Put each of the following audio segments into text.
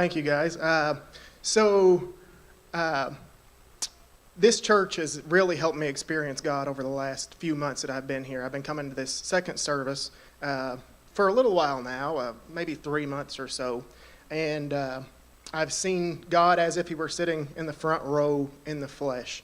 Thank you, guys. So, uh, this church has really helped me experience God over the last few months that I've been here. I've been coming to this second service for a little while now, maybe 3 months or so, and I've seen God as if He were sitting in the front row in the flesh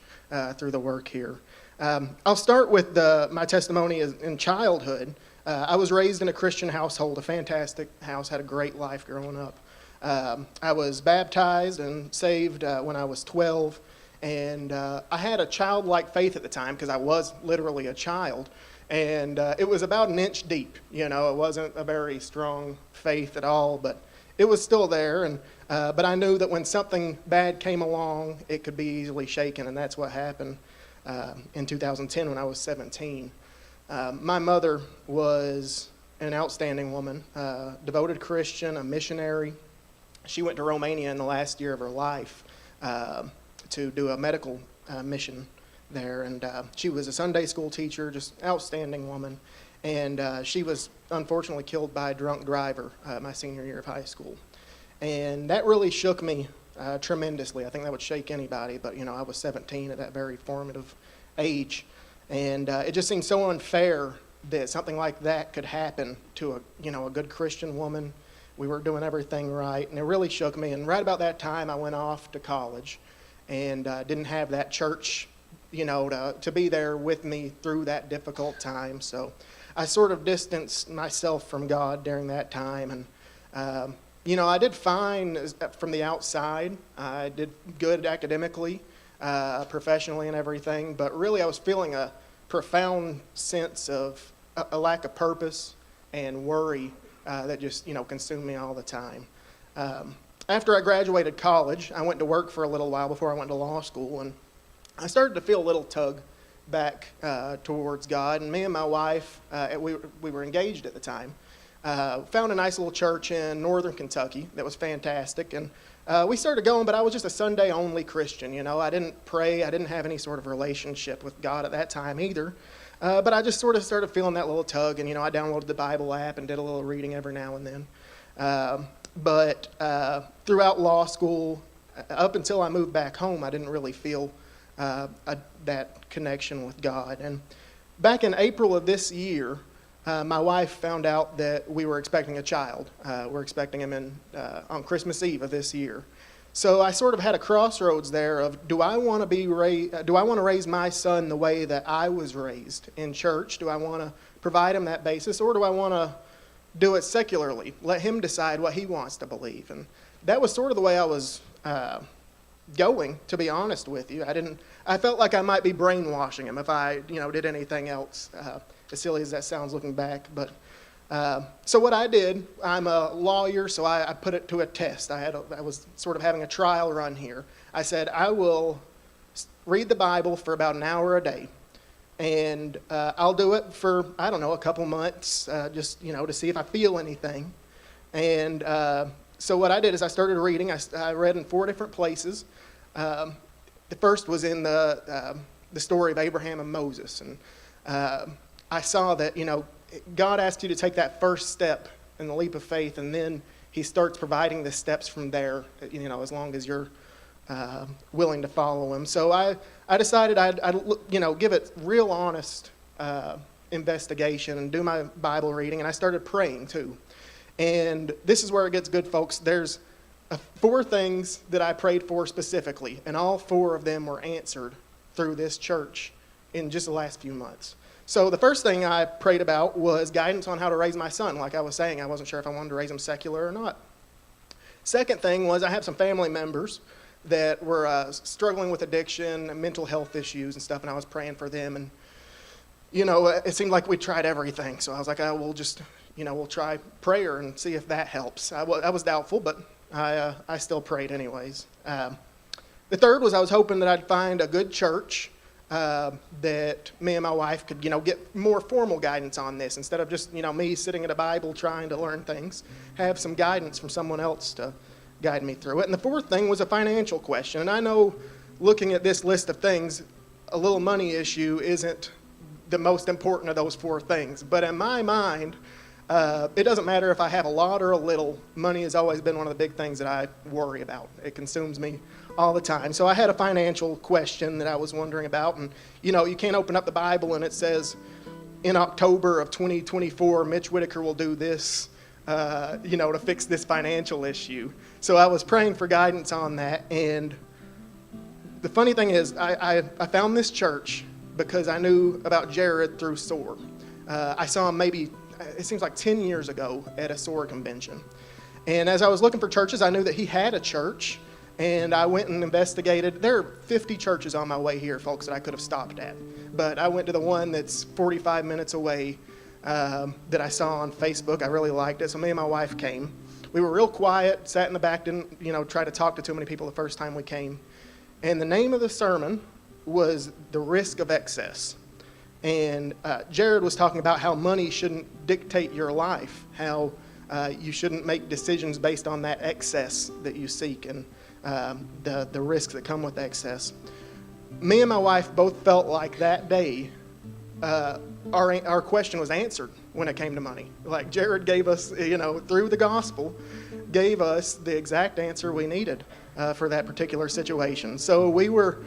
through the work here. I'll start with my testimony in childhood. I was raised in a Christian household, a fantastic house, had a great life growing up. I was baptized and saved when I was 12, and I had a childlike faith at the time because I was literally a child, and it was about an inch deep. You know, it wasn't a very strong faith at all, but it was still there. And but I knew that when something bad came along, it could be easily shaken, and that's what happened in 2010 when I was 17. My mother was an outstanding woman, devoted Christian, a missionary. She went to Romania in the last year of her life to do a medical mission there, and she was a Sunday school teacher, just outstanding woman. And she was unfortunately killed by a drunk driver my senior year of high school. And that really shook me tremendously. I think that would shake anybody, but you know, I was 17 at that very formative age. And it just seemed so unfair that something like that could happen to a good Christian woman. We were doing everything right, and it really shook me. And right about that time, I went off to college and didn't have that church, to be there with me through that difficult time. So I sort of distanced myself from God during that time. And, I did fine from the outside. I did good academically, professionally and everything. But really, I was feeling a profound sense of a lack of purpose and worry that just, consumed me all the time. After I graduated college, I went to work for a little while before I went to law school, and I started to feel a little tug back towards God. And me and my wife, we were engaged at the time, found a nice little church in northern Kentucky that was fantastic, and we started going, but I was just a Sunday-only Christian. I didn't pray. I didn't have any sort of relationship with God at that time either. But I just sort of started feeling that little tug, and, I downloaded the Bible app and did a little reading every now and then. But throughout law school, up until I moved back home, I didn't really feel that connection with God. And back in April of this year, my wife found out that we were expecting a child. We're expecting him on Christmas Eve of this year. So I sort of had a crossroads there of, do I want to raise my son the way that I was raised in church? Do I want to provide him that basis, or do I want to do it secularly, let him decide what he wants to believe? And that was sort of the way I was going, to be honest with you. I felt like I might be brainwashing him if I, did anything else, as silly as that sounds looking back. But so what I did, I'm a lawyer, so I put it to a test. I was sort of having a trial run here. I said, I will read the Bible for about an hour a day, and I'll do it for, a couple months, just, to see if I feel anything. And so what I did is I started reading. I read in 4 different places. The first was in the story of Abraham and Moses, and I saw that, God asked you to take that first step in the leap of faith, and then He starts providing the steps from there, as long as you're willing to follow Him. So I decided I'd give it real honest investigation and do my Bible reading, and I started praying too. And this is where it gets good, folks. There's 4 things that I prayed for specifically, and all 4 of them were answered through this church in just the last few months. So the first thing I prayed about was guidance on how to raise my son. Like I was saying, I wasn't sure if I wanted to raise him secular or not. Second thing was I have some family members that were struggling with addiction and mental health issues and stuff, and I was praying for them. And, it seemed like we tried everything. So I was like, we'll just, we'll try prayer and see if that helps. I was doubtful, but I still prayed anyways. The third was I was hoping that I'd find a good church that me and my wife could, get more formal guidance on this instead of just, me sitting at a Bible trying to learn things, have some guidance from someone else to guide me through it. And the fourth thing was a financial question. And I know looking at this list of things, a little money issue isn't the most important of those 4 things. But in my mind, It doesn't matter if I have a lot or a little. Money has always been one of the big things that I worry about. It consumes me all the time. So I had a financial question that I was wondering about. And, you can't open up the Bible and it says, in October of 2024, Mitch Whitaker will do this, to fix this financial issue. So I was praying for guidance on that. And the funny thing is, I found this church because I knew about Jared through SOAR. I saw him maybe, it seems like 10 years ago at a SOAR convention. And as I was looking for churches, I knew that he had a church, and I went and investigated. There are 50 churches on my way here, folks, that I could have stopped at. But I went to the one that's 45 minutes away that I saw on Facebook. I really liked it, so me and my wife came. We were real quiet, sat in the back, didn't, try to talk to too many people the first time we came. And the name of the sermon was The Risk of Excess. And Jared was talking about how money shouldn't dictate your life, how you shouldn't make decisions based on that excess that you seek and the risks that come with excess. Me and my wife both felt like that day our question was answered when it came to money. Like Jared gave us, through the gospel, gave us the exact answer we needed for that particular situation. So we were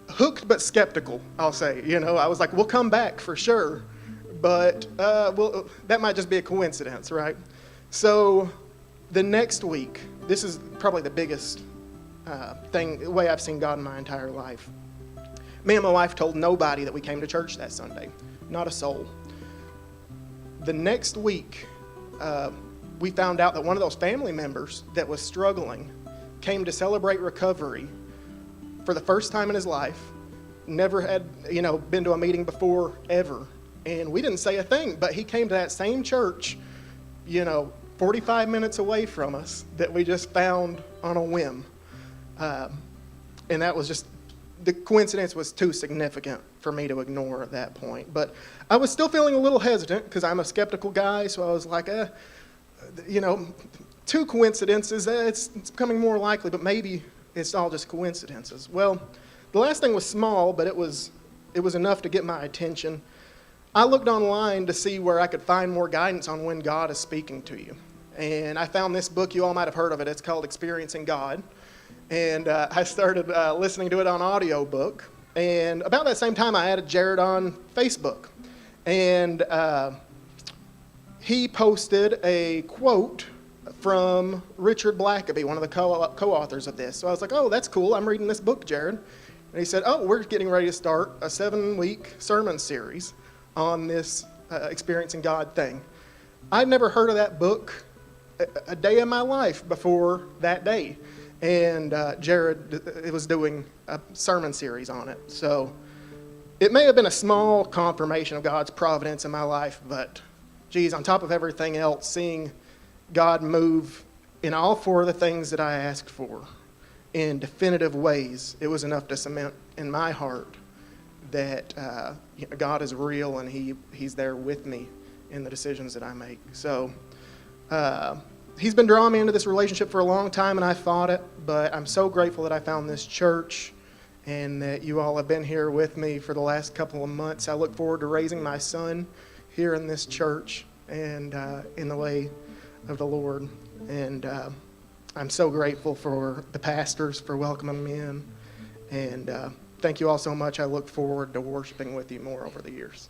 hooked but skeptical, I'll say. I was like, we'll come back for sure, but that might just be a coincidence, right? So the next week, this is probably the biggest way I've seen God in my entire life. Me and my wife told nobody that we came to church that Sunday, not a soul. The next week, we found out that one of those family members that was struggling came to celebrate recovery for the first time in his life, never had, been to a meeting before ever. And we didn't say a thing, but he came to that same church, 45 minutes away from us that we just found on a whim. And that was just, the coincidence was too significant for me to ignore at that point. But I was still feeling a little hesitant because I'm a skeptical guy, so I was like, two coincidences, it's becoming more likely, but maybe it's all just coincidences. Well, the last thing was small, but it was enough to get my attention. I looked online to see where I could find more guidance on when God is speaking to you. And I found this book, you all might have heard of it. It's called Experiencing God. And I started listening to it on audiobook. And about that same time, I added Jared on Facebook. And he posted a quote from Richard Blackaby, one of the co-authors of this. So I was like, oh, that's cool. I'm reading this book, Jared. And he said, oh, we're getting ready to start a 7-week sermon series on this Experiencing God thing. I'd never heard of that book a day in my life before that day. And Jared was doing a sermon series on it. So it may have been a small confirmation of God's providence in my life, but geez, on top of everything else, seeing God move in all 4 of the things that I asked for in definitive ways, it was enough to cement in my heart that God is real and He's there with me in the decisions that I make. So He's been drawing me into this relationship for a long time, and I fought it, but I'm so grateful that I found this church and that you all have been here with me for the last couple of months. I look forward to raising my son here in this church and in the way of the Lord. And I'm so grateful for the pastors for welcoming me in. And thank you all so much. I look forward to worshiping with you more over the years.